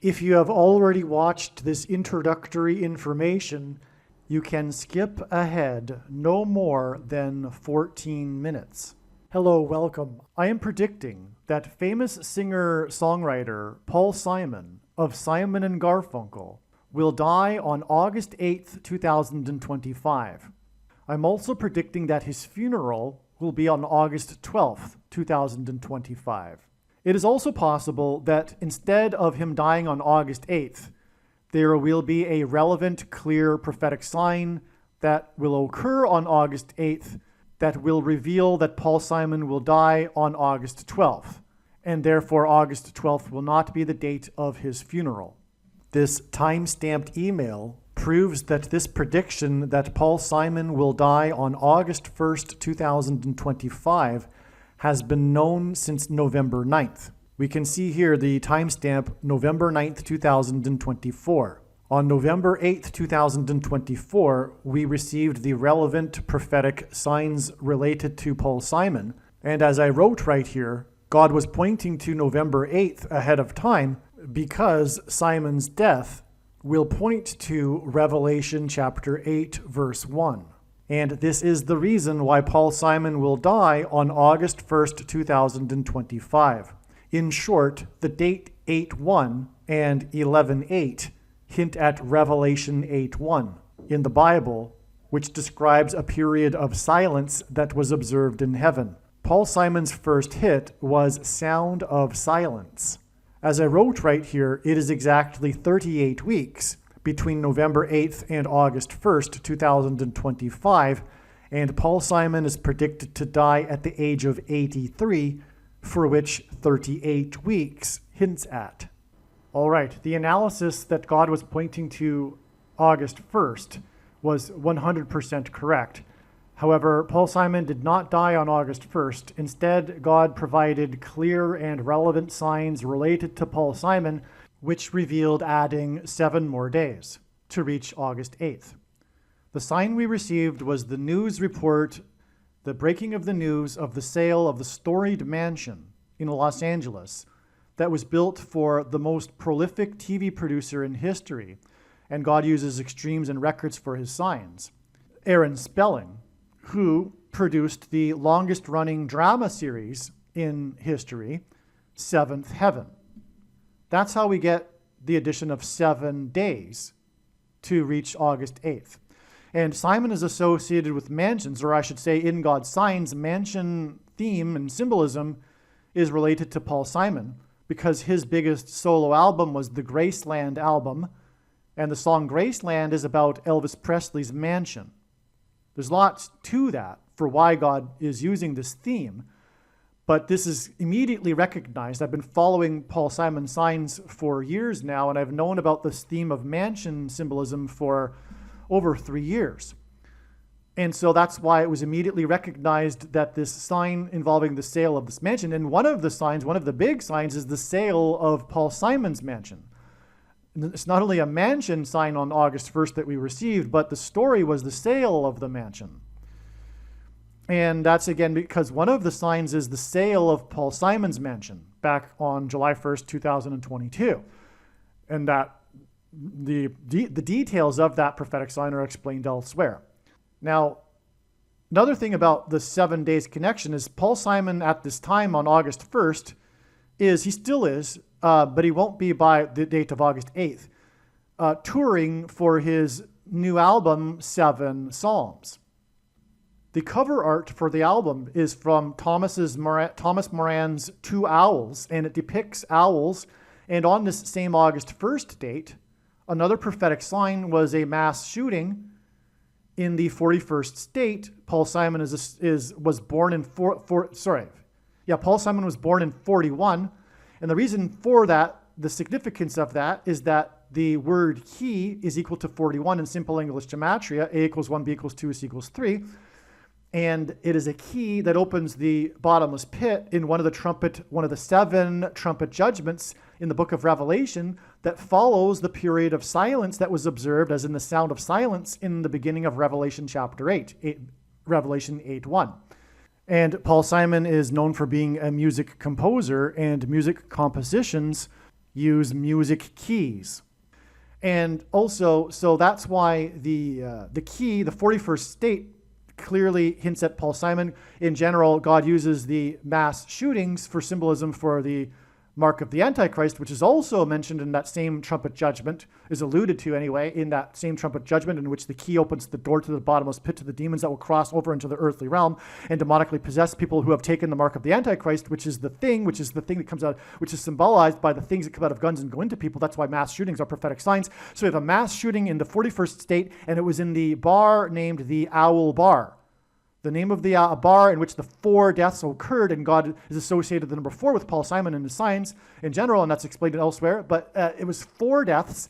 If you have already watched this introductory information, you can skip ahead no more than 14 minutes. Hello, welcome. I am predicting that famous singer-songwriter Paul Simon of Simon and Garfunkel will die on August 8th, 2025. I'm also predicting that his funeral will be on August 12th, 2025. It is also possible that instead of him dying on August 8th, there will be a relevant, clear prophetic sign that will occur on August 8th that will reveal that Paul Simon will die on August 12th, and therefore August 12th will not be the date of his funeral. This time-stamped email proves that this prediction that Paul Simon will die on August 1st, 2025 has been known since November 9th. We can see here the timestamp November 9th, 2024. On November 8th, 2024, we received the relevant prophetic signs related to Paul Simon. And as I wrote right here, God was pointing to November 8th ahead of time because Simon's death will point to Revelation chapter 8, verse 1. And this is the reason why Paul Simon will die on August 1st, 2025. In short, the date 8:1 and 11:8 hint at Revelation 8:1 in the Bible, which describes a period of silence that was observed in heaven. Paul Simon's first hit was Sound of Silence. As I wrote right here, it is exactly 38 weeks between November 8th and August 1st, 2025, and Paul Simon is predicted to die at the age of 83, for which 38 weeks hints at. All right, the analysis that God was pointing to August 1st was 100% correct. However, Paul Simon did not die on August 1st. Instead, God provided clear and relevant signs related to Paul Simon, which revealed adding 7 more days to reach August 8th. The sign we received was the news report, the breaking of the news of the sale of the storied mansion in Los Angeles that was built for the most prolific TV producer in history, and God uses extremes and records for his signs. Aaron Spelling, who produced the longest-running drama series in history, Seventh Heaven. That's how we get the addition of 7 days to reach August 8th. And Simon is associated with mansions, or I should say in God's signs, mansion theme and symbolism is related to Paul Simon because his biggest solo album was the Graceland album, and the song Graceland is about Elvis Presley's mansion. There's lots to that for why God is using this theme, but this is immediately recognized. I've been following Paul Simon's signs for years now, and I've known about this theme of mansion symbolism for over 3 years. And so that's why it was immediately recognized that this sign involving the sale of this mansion, and one of the big signs is the sale of Paul Simon's mansion. It's not only a mansion sign on August 1st that we received, but the story was the sale of the mansion. And that's again because one of the signs is the sale of Paul Simon's mansion back on July 1st, 2022. And that the details of that prophetic sign are explained elsewhere. Now, another thing about the 7 days connection is Paul Simon at this time on August 1st he still is, but he won't be by the date of August 8th, touring for his new album, 7 Psalms. The cover art for the album is from Thomas Moran's Two Owls, and it depicts owls. And on this same August 1st date, another prophetic sign was a mass shooting in the 41st state. Paul Simon was born in Paul Simon was born in 41, and the reason for that, the significance of that, is that the word he is equal to 41 in simple English gematria. A equals 1, B equals 2, C equals 3. And it is a key that opens the bottomless pit in one of the 7 trumpet judgments in the book of Revelation that follows the period of silence that was observed as in the sound of silence in the beginning of Revelation chapter 8, Revelation 8:1. And Paul Simon is known for being a music composer, and music compositions use music keys. And also, so that's why the key, the 41st state, clearly hints at Paul Simon. In general, God uses the mass shootings for symbolism for the mark of the Antichrist, which is also mentioned in that same trumpet judgment, is alluded to anyway, in that same trumpet judgment in which the key opens the door to the bottomless pit to the demons that will cross over into the earthly realm and demonically possess people who have taken the mark of the Antichrist, which is the thing that comes out, which is symbolized by the things that come out of guns and go into people. That's why mass shootings are prophetic signs. So we have a mass shooting in the 41st state, and it was in the bar named the Owl Bar. The name of the bar in which the 4 deaths occurred, and God is associated with the number 4 with Paul Simon and his signs in general, and that's explained elsewhere. But it was 4 deaths,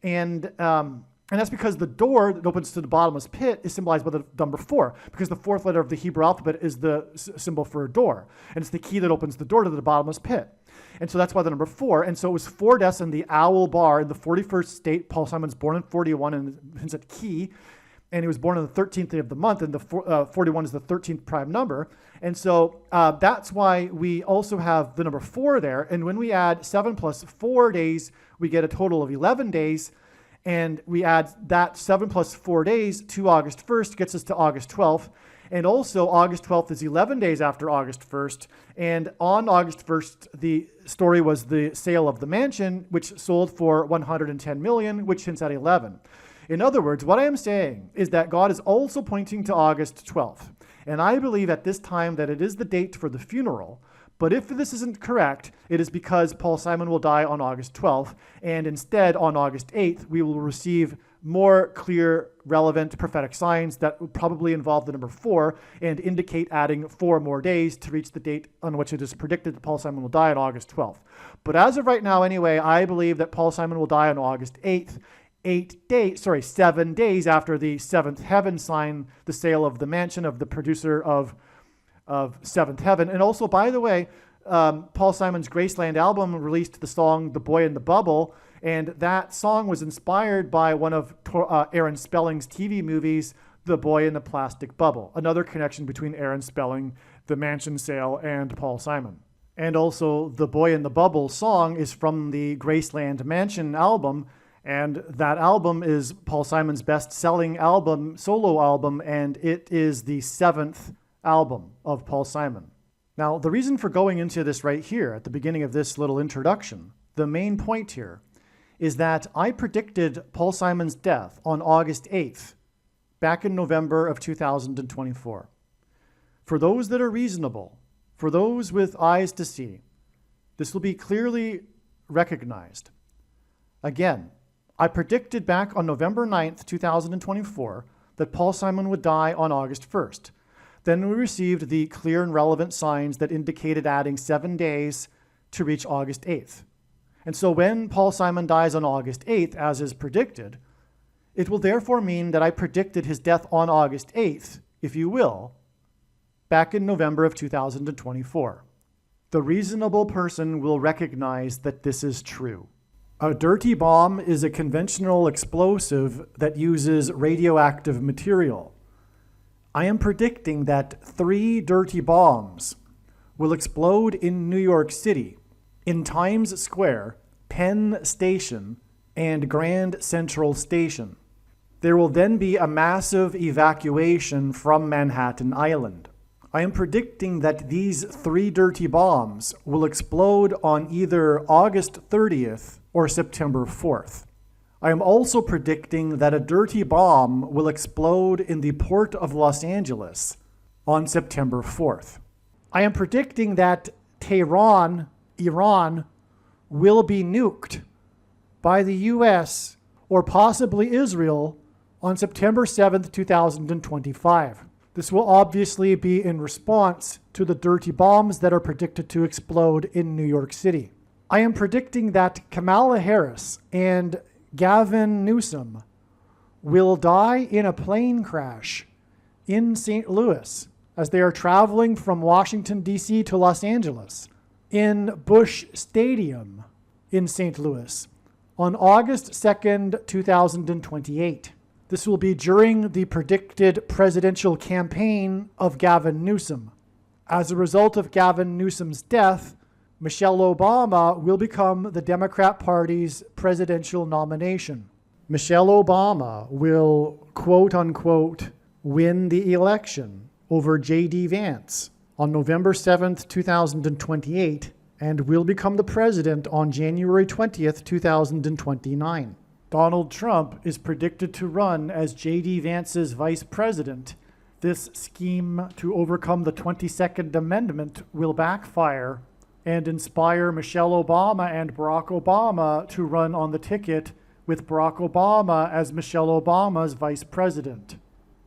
and that's because the door that opens to the bottomless pit is symbolized by the number 4, because the 4th letter of the Hebrew alphabet is the symbol for a door, and it's the key that opens the door to the bottomless pit. And so that's why the number 4. And so it was 4 deaths in the Owl Bar in the 41st state. Paul Simon's born in 41, and hints at key. And he was born on the 13th day of the month, and the 41 is the 13th prime number. And so that's why we also have the number 4 there. And when we add 7 plus 4 days, we get a total of 11 days. And we add that 7 plus 4 days to August 1st, gets us to August 12th. And also August 12th is 11 days after August 1st. And on August 1st, the story was the sale of the mansion, which sold for $110 million, which hints at 11. In other words, what I am saying is that God is also pointing to August 12th. And I believe at this time that it is the date for the funeral. But if this isn't correct, it is because Paul Simon will die on August 12th. And instead, on August 8th, we will receive more clear, relevant prophetic signs that will probably involve the number 4 and indicate adding 4 more days to reach the date on which it is predicted that Paul Simon will die on August 12th. But as of right now, anyway, I believe that Paul Simon will die on August 8th. 7 days after the 7th heaven sign the sale of the mansion of the producer of 7th Heaven. And also, by the way, Paul Simon's Graceland album released the song The Boy in the Bubble, and that song was inspired by one of Aaron Spelling's TV movies, The Boy in the Plastic Bubble. Another connection between Aaron Spelling, the mansion sale, and Paul Simon. And also, The Boy in the Bubble song is from the Graceland Mansion album, and that album is Paul Simon's best-selling album, solo album, and it is the 7th album of Paul Simon. Now, the reason for going into this right here at the beginning of this little introduction, the main point here, is that I predicted Paul Simon's death on August 8th, back in November of 2024. For those that are reasonable, for those with eyes to see, this will be clearly recognized. Again, I predicted back on November 9th, 2024, that Paul Simon would die on August 1st. Then we received the clear and relevant signs that indicated adding 7 days to reach August 8th. And so when Paul Simon dies on August 8th, as is predicted, it will therefore mean that I predicted his death on August 8th, if you will, back in November of 2024. The reasonable person will recognize that this is true. A dirty bomb is a conventional explosive that uses radioactive material. I am predicting that 3 dirty bombs will explode in New York City, in Times Square, Penn Station, and Grand Central Station. There will then be a massive evacuation from Manhattan Island. I am predicting that these 3 dirty bombs will explode on either August 30th or September 4th. I am also predicting that a dirty bomb will explode in the port of Los Angeles on September 4th. I am predicting that Tehran, Iran, will be nuked by the US or possibly Israel on September 7th, 2025. This will obviously be in response to the dirty bombs that are predicted to explode in New York City. I am predicting that Kamala Harris and Gavin Newsom will die in a plane crash in St. Louis as they are traveling from Washington, D.C. to Los Angeles in Busch Stadium in St. Louis on August 2nd, 2028. This will be during the predicted presidential campaign of Gavin Newsom. As a result of Gavin Newsom's death, Michelle Obama will become the Democrat Party's presidential nomination. Michelle Obama will, quote unquote, win the election over J.D. Vance on November 7th, 2028, and will become the president on January 20th, 2029. Donald Trump is predicted to run as J.D. Vance's vice president. This scheme to overcome the 22nd Amendment will backfire and inspire Michelle Obama and Barack Obama to run on the ticket with Barack Obama as Michelle Obama's vice president.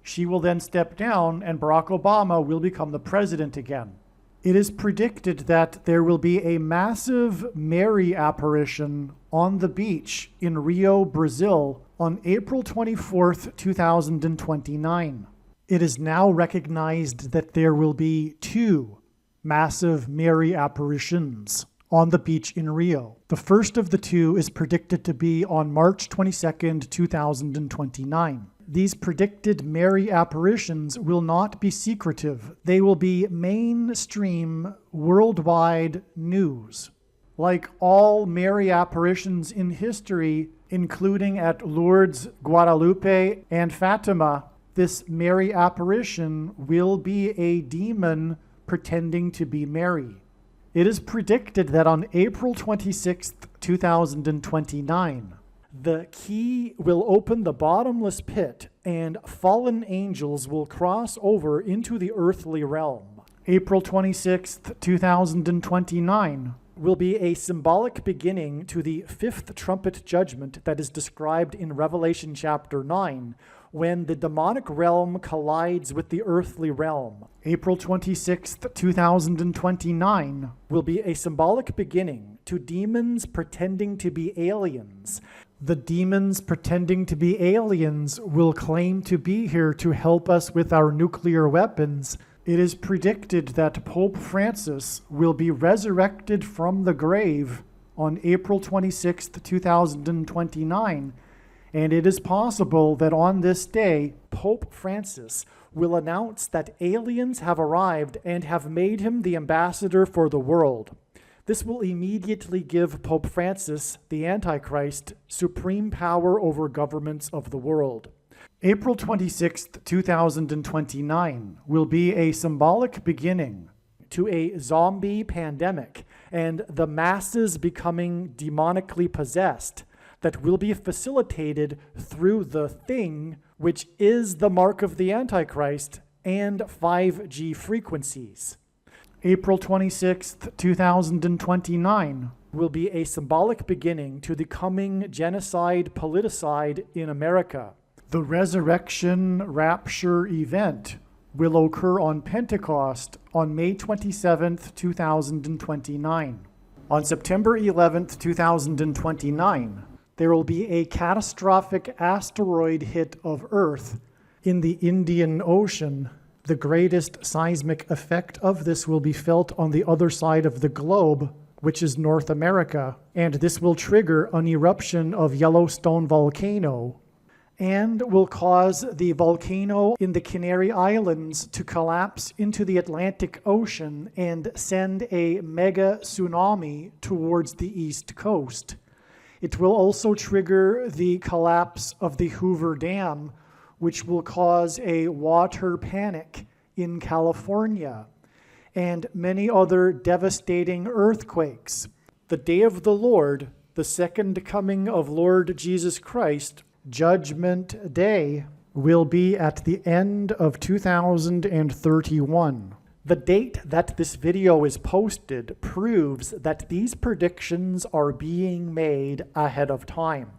She will then step down and Barack Obama will become the president again. It is predicted that there will be a massive Mary apparition on the beach in Rio, Brazil on April 24th, 2029. It is now recognized that there will be 2 massive Mary apparitions on the beach in Rio. The first of the 2 is predicted to be on March 22nd, 2029. These predicted Mary apparitions will not be secretive. They will be mainstream, worldwide news. Like all Mary apparitions in history, including at Lourdes, Guadalupe, and Fatima, this Mary apparition will be a demon pretending to be Mary. It is predicted that on April 26th, 2029, the key will open the bottomless pit and fallen angels will cross over into the earthly realm. April 26th, 2029 will be a symbolic beginning to the 5th trumpet judgment that is described in Revelation chapter 9, when the demonic realm collides with the earthly realm. April 26th, 2029 will be a symbolic beginning to demons pretending to be aliens. The demons pretending to be aliens will claim to be here to help us with our nuclear weapons. It is predicted that Pope Francis will be resurrected from the grave on April 26th, 2029, and it is possible that on this day, Pope Francis will announce that aliens have arrived and have made him the ambassador for the world. This will immediately give Pope Francis, the Antichrist, supreme power over governments of the world. April 26th, 2029 will be a symbolic beginning to a zombie pandemic and the masses becoming demonically possessed that will be facilitated through the thing, which is the mark of the Antichrist and 5G frequencies. April 26th, 2029 will be a symbolic beginning to the coming genocide politicide in America. The resurrection rapture event will occur on Pentecost on May 27th, 2029. On September 11th, 2029, there will be a catastrophic asteroid hit of Earth in the Indian Ocean. The greatest seismic effect of this will be felt on the other side of the globe, which is North America, and this will trigger an eruption of Yellowstone volcano and will cause the volcano in the Canary Islands to collapse into the Atlantic Ocean and send a mega tsunami towards the East Coast. It will also trigger the collapse of the Hoover Dam, which will cause a water panic in California, and many other devastating earthquakes. The day of the Lord, the second coming of Lord Jesus Christ, Judgment Day, will be at the end of 2031. The date that this video is posted proves that these predictions are being made ahead of time,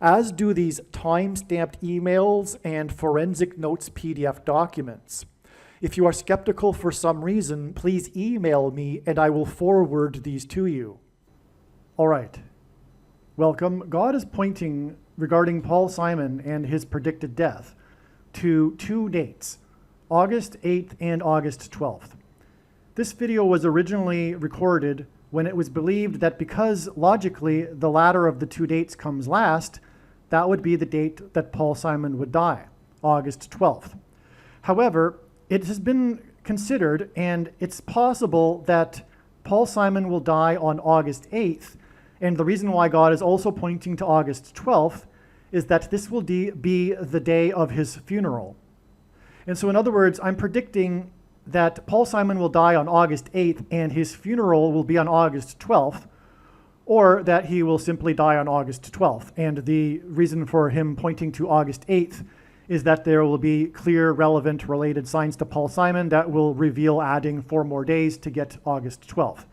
as do these time-stamped emails and forensic notes PDF documents. If you are skeptical for some reason, please email me and I will forward these to you. All right. Welcome. God is pointing, regarding Paul Simon and his predicted death, to 2 dates, August 8th and August 12th. This video was originally recorded when it was believed that because logically the latter of the 2 dates comes last, that would be the date that Paul Simon would die, August 12th. However, it has been considered, and it's possible that Paul Simon will die on August 8th, and the reason why God is also pointing to August 12th is that this will be the day of his funeral. And so in other words, I'm predicting that Paul Simon will die on August 8th and his funeral will be on August 12th, or that he will simply die on August 12th. And the reason for him pointing to August 8th is that there will be clear, relevant, related signs to Paul Simon that will reveal adding 4 more days to get August 12th.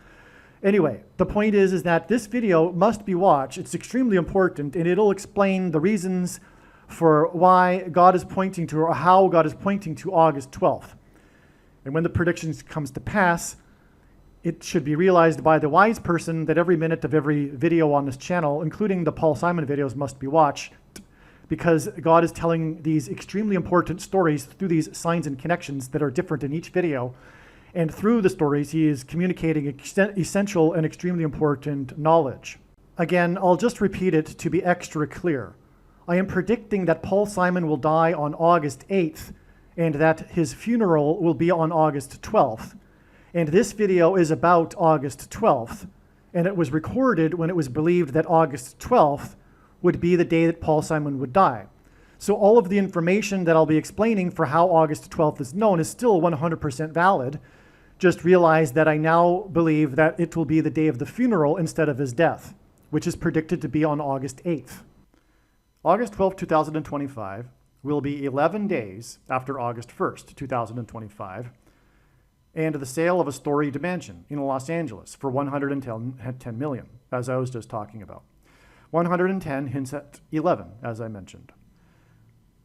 Anyway, the point is that this video must be watched. It's extremely important, and it'll explain the reasons for why God is pointing to, or how God is pointing to August 12th. And when the predictions comes to pass, it should be realized by the wise person that every minute of every video on this channel, including the Paul Simon videos, must be watched, because God is telling these extremely important stories through these signs and connections that are different in each video. And through the stories, he is communicating essential and extremely important knowledge. Again, I'll just repeat it to be extra clear. I am predicting that Paul Simon will die on August 8th and that his funeral will be on August 12th. And this video is about August 12th. And it was recorded when it was believed that August 12th would be the day that Paul Simon would die. So all of the information that I'll be explaining for how August 12th is known is still 100% valid. Just realize that I now believe that it will be the day of the funeral instead of his death, which is predicted to be on August 8th. August 12th, 2025 will be 11 days after August 1st, 2025, and the sale of a storied mansion in Los Angeles for $110 million, as I was just talking about. 110 hints at 11, as I mentioned.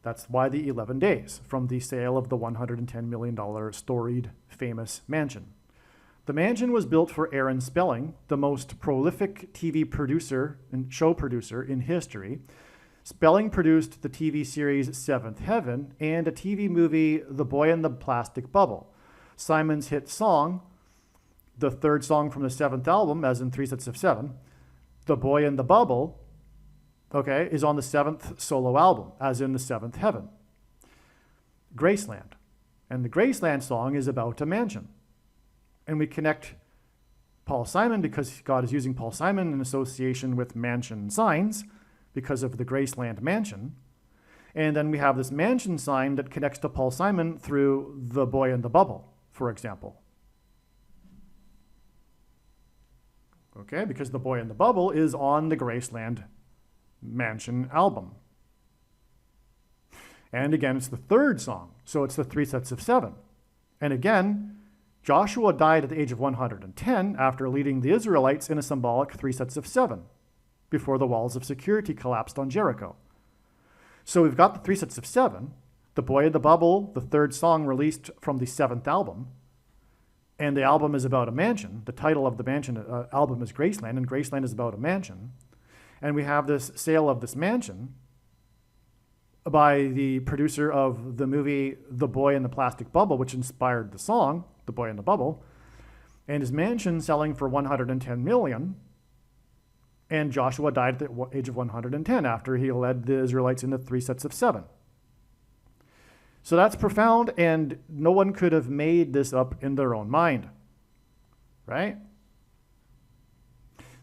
That's why the 11 days from the sale of the $110 million storied famous mansion. The mansion was built for Aaron Spelling, the most prolific TV producer and show producer in history. Spelling produced the TV series Seventh Heaven and a TV movie, The Boy in the Plastic Bubble. Simon's hit song, the third song from the 7th album, as in 3 sets of 7, The Boy in the Bubble, okay, is on the 7th solo album, as in the 7th Heaven. Graceland. And the Graceland song is about a mansion. And we connect Paul Simon because God is using Paul Simon in association with mansion signs because of the Graceland mansion. And then we have this mansion sign that connects to Paul Simon through The Boy in the Bubble, for example. Okay, because The Boy in the Bubble is on the Graceland mansion album. And again, it's the third song, so it's the 3 sets of 7. And again, Joshua died at the age of 110 after leading the Israelites in a symbolic 3 sets of 7 before the walls of security collapsed on Jericho. So we've got the 3 sets of 7, The Boy in the Bubble, the third song released from the 7th album, and the album is about a mansion. The title of the mansion album is Graceland, and Graceland is about a mansion. And we have this sale of this mansion by the producer of the movie The Boy in the Plastic Bubble, which inspired the song, The Boy in the Bubble, and his mansion selling for $110 million. And Joshua died at the age of 110 after he led the Israelites into 3 sets of 7. So that's profound, and no one could have made this up in their own mind, right?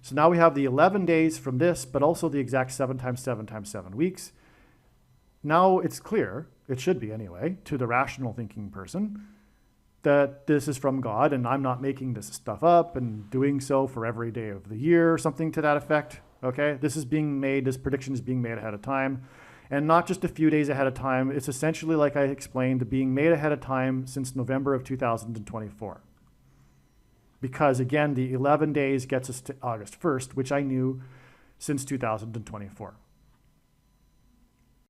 So now we have the 11 days from this, but also the exact 7 times 7 times 7 weeks. Now it's clear, it should be anyway, to the rational thinking person, that this is from God and I'm not making this stuff up and doing so for every day of the year or something to that effect. Okay, this is being made, this prediction is being made ahead of time, and not just a few days ahead of time. It's essentially, like I explained, being made ahead of time since November of 2024. Because again, the 11 days gets us to August 1st, which I knew since 2024.